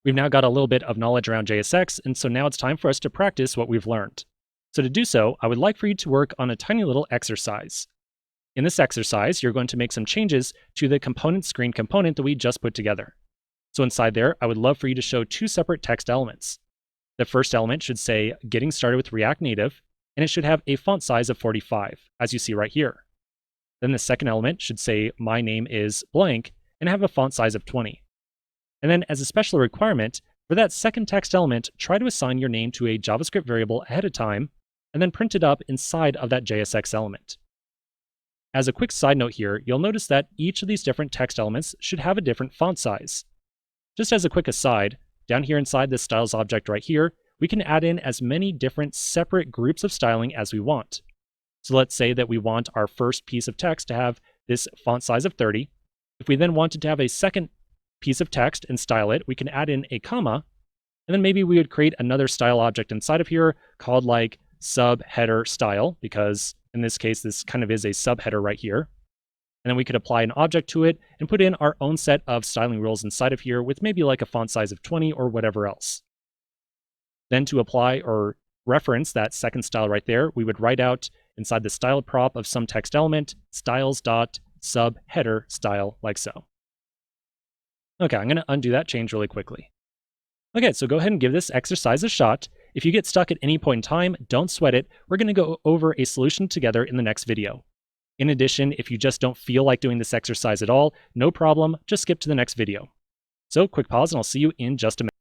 We've now got a little bit of knowledge around JSX, and so now it's time for us to practice what we've learned. So to do so, I would like for you to work on a tiny little exercise. In this exercise, you're going to make some changes to the component screen component that we just put together. So inside there, I would love for you to show two separate text elements. The first element should say, getting started with React Native, and it should have a font size of 45, as you see right here. Then the second element should say, my name is blank, and have a font size of 20. And then as a special requirement, for that second text element, try to assign your name to a JavaScript variable ahead of time, and then print it up inside of that JSX element. As a quick side note here, you'll notice that each of these different text elements should have a different font size. Just as a quick aside, down here inside this styles object right here, we can add in as many different separate groups of styling as we want. So let's say that we want our first piece of text to have this font size of 30. If we then wanted to have a second piece of text and style it, we can add in a comma, and then maybe we would create another style object inside of here called like subheader style, because in this case, this kind of is a subheader right here. And then we could apply an object to it and put in our own set of styling rules inside of here with maybe like a font size of 20 or whatever else. Then to apply or reference that second style right there, we would write out inside the style prop of some text element, styles.subheader style, like so. Okay, I'm going to undo that change really quickly. Okay, so go ahead and give this exercise a shot. If you get stuck at any point in time, don't sweat it. We're going to go over a solution together in the next video. In addition, if you just don't feel like doing this exercise at all, no problem, just skip to the next video. So quick pause and I'll see you in just a minute.